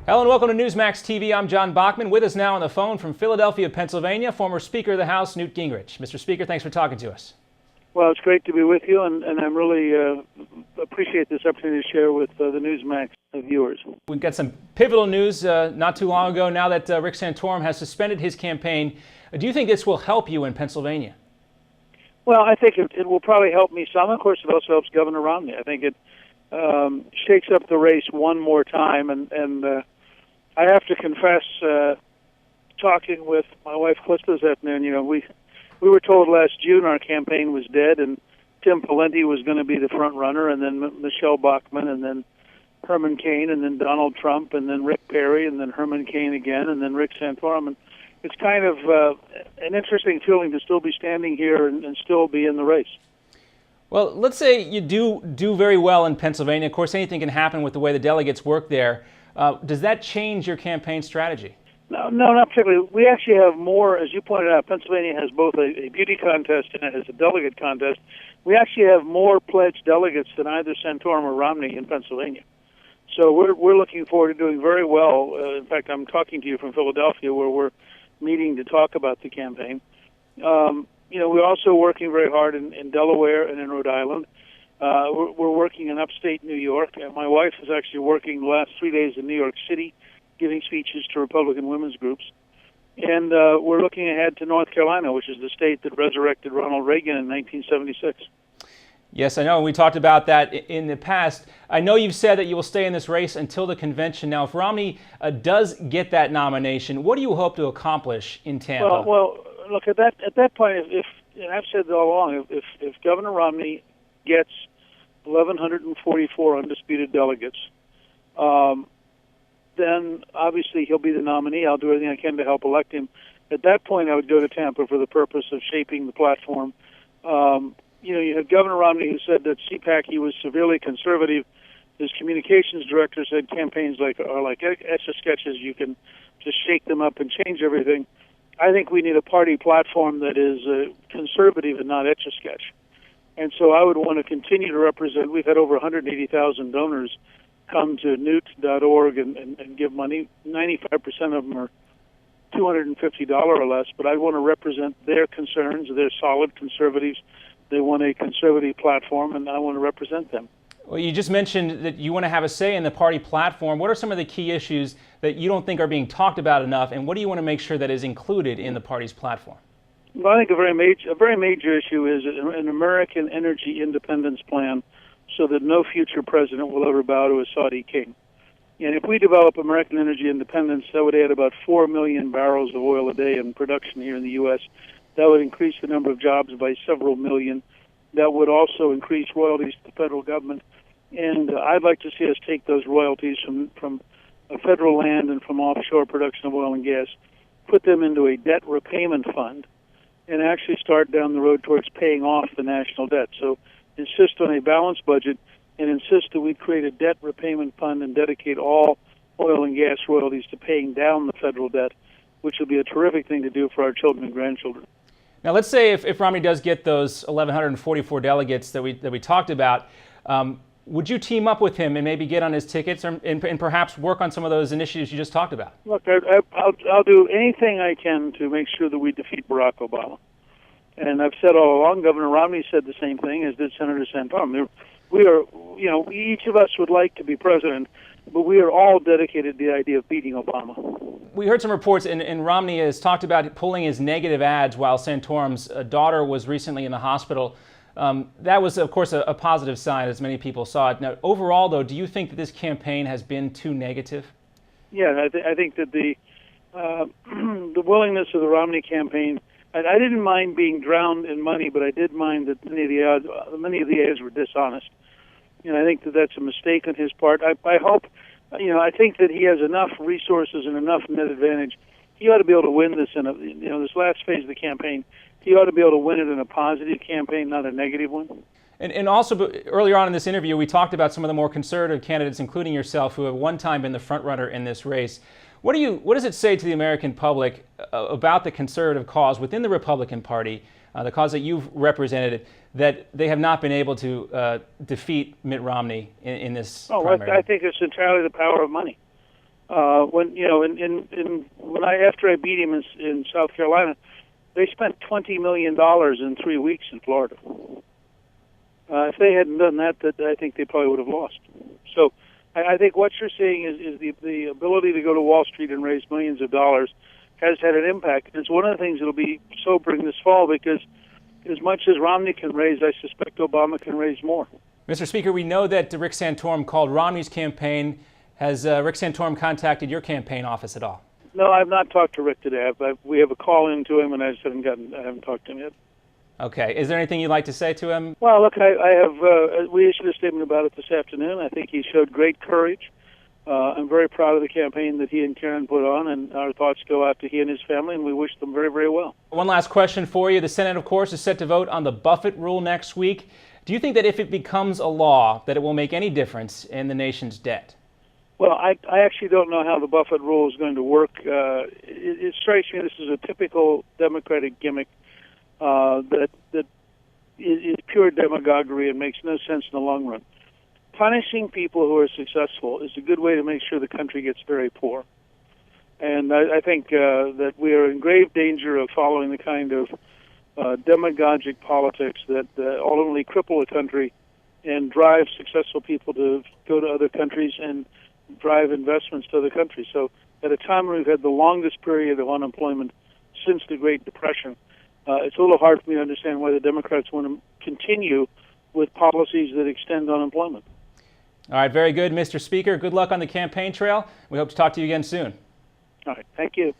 Hello and welcome to Newsmax TV. I'm John Bachman. With us now on the phone from Philadelphia, Pennsylvania, former Speaker of the House, Newt Gingrich. Mr. Speaker, thanks for talking to us. Well, it's great to be with you, and I'm really appreciate this opportunity to share with the Newsmax viewers. We've got some pivotal news not too long ago now that Rick Santorum has suspended his campaign. Do you think this will help you in Pennsylvania? Well, I think it will probably help me some. Of course, it also helps Governor Romney. I think it shakes up the race one more time, and I have to confess, talking with my wife Calista this afternoon, we were told last June our campaign was dead, and Tim Pawlenty was going to be the front runner, and then Michelle Bachmann, and then Herman Cain, and then Donald Trump, and then Rick Perry, and then Herman Cain again, and then Rick Santorum. And it's kind of an interesting feeling to still be standing here and still be in the race. Well, let's say you do very well in Pennsylvania. Of course, anything can happen with the way the delegates work there. Does that change your campaign strategy? No, not particularly. We actually have more, as you pointed out. Pennsylvania has both a beauty contest and it has a delegate contest. We actually have more pledged delegates than either Santorum or Romney in Pennsylvania. So we're looking forward to doing very well. In fact, I'm talking to you from Philadelphia, where we're meeting to talk about the campaign. We're also working very hard in Delaware and in Rhode Island. We're working in upstate New York. And my wife is actually working the last 3 days in New York City, giving speeches to Republican women's groups. And we're looking ahead to North Carolina, which is the state that resurrected Ronald Reagan in 1976. Yes, I know. We talked about that in the past. I know you've said that you will stay in this race until the convention. Now, if Romney does get that nomination, what do you hope to accomplish in Tampa? Well, look, at that point, and I've said all along, if Governor Romney gets 1,144 undisputed delegates, then obviously he'll be the nominee. I'll do everything I can to help elect him. At that point, I would go to Tampa for the purpose of shaping the platform. You had Governor Romney, who said that CPAC, he was severely conservative. His communications director said campaigns are like Etch-a-Sketches. You can just shake them up and change everything. I think we need a party platform that is conservative and not Etch-a-Sketch. And so I would want to continue to represent. We've had over 180,000 donors come to newt.org and give money. 95% of them are $250 or less, but I want to represent their concerns. They're solid conservatives. They want a conservative platform, and I want to represent them. Well, you just mentioned that you want to have a say in the party platform. What are some of the key issues that you don't think are being talked about enough, and what do you want to make sure that is included in the party's platform? Well, I think a very major issue is an American energy independence plan, so that no future president will ever bow to a Saudi king. And if we develop American energy independence, that would add about 4 million barrels of oil a day in production here in the U.S. That would increase the number of jobs by several million. That would also increase royalties to the federal government. And I'd like to see us take those royalties from federal land and from offshore production of oil and gas, put them into a debt repayment fund, and actually start down the road towards paying off the national debt. So insist on a balanced budget and insist that we create a debt repayment fund and dedicate all oil and gas royalties to paying down the federal debt, which will be a terrific thing to do for our children and grandchildren. Now, let's say if Romney does get those 1,144 delegates that we talked about, would you team up with him and maybe get on his tickets and perhaps work on some of those initiatives you just talked about? Look, I'll do anything I can to make sure that we defeat Barack Obama. And I've said all along, Governor Romney said the same thing, as did Senator Santorum. Each of us would like to be president, but we are all dedicated to the idea of beating Obama. We heard some reports, and Romney has talked about pulling his negative ads while Santorum's daughter was recently in the hospital. That was, of course, a positive sign, as many people saw it. Now, overall, though, do you think that this campaign has been too negative? Yeah, I think that the willingness of the Romney campaign, I didn't mind being drowned in money, but I did mind that many of the ads were dishonest. And I think that that's a mistake on his part. I hope, I think that he has enough resources and enough net advantage. He ought to be able to win this this last phase of the campaign. He ought to be able to win it in a positive campaign, not a negative one. And also, earlier on in this interview, we talked about some of the more conservative candidates, including yourself, who have one time been the front runner in this race. What does it say to the American public about the conservative cause within the Republican Party, the cause that you've represented, that they have not been able to defeat Mitt Romney in this primary? I think it's entirely the power of money. After I beat him in South Carolina, they spent $20 million in 3 weeks in Florida. If they hadn't done that, I think they probably would have lost. So I think what you're seeing is the ability to go to Wall Street and raise millions of dollars has had an impact. And it's one of the things that will be sobering this fall, because as much as Romney can raise, I suspect Obama can raise more. Mr. Speaker, we know that Rick Santorum called Romney's campaign. Has Rick Santorum contacted your campaign office at all? No, I've not talked to Rick today. We have a call in to him, and I haven't talked to him yet. Okay. Is there anything you'd like to say to him? Well, look, we issued a statement about it this afternoon. I think he showed great courage. I'm very proud of the campaign that he and Karen put on, and our thoughts go out to he and his family, and we wish them very, very well. One last question for you. The Senate, of course, is set to vote on the Buffett Rule next week. Do you think that if it becomes a law, that it will make any difference in the nation's debt? Well, I actually don't know how the Buffett Rule is going to work. It strikes me this is a typical Democratic gimmick that is pure demagoguery and makes no sense in the long run. Punishing people who are successful is a good way to make sure the country gets very poor. And I think that we are in grave danger of following the kind of demagogic politics that ultimately cripple a country and drive successful people to go to other countries and drive investments to other countries. So at a time when we've had the longest period of unemployment since the Great Depression, it's a little hard for me to understand why the Democrats want to continue with policies that extend unemployment. All right, very good, Mr. Speaker. Good luck on the campaign trail. We hope to talk to you again soon. All right, thank you.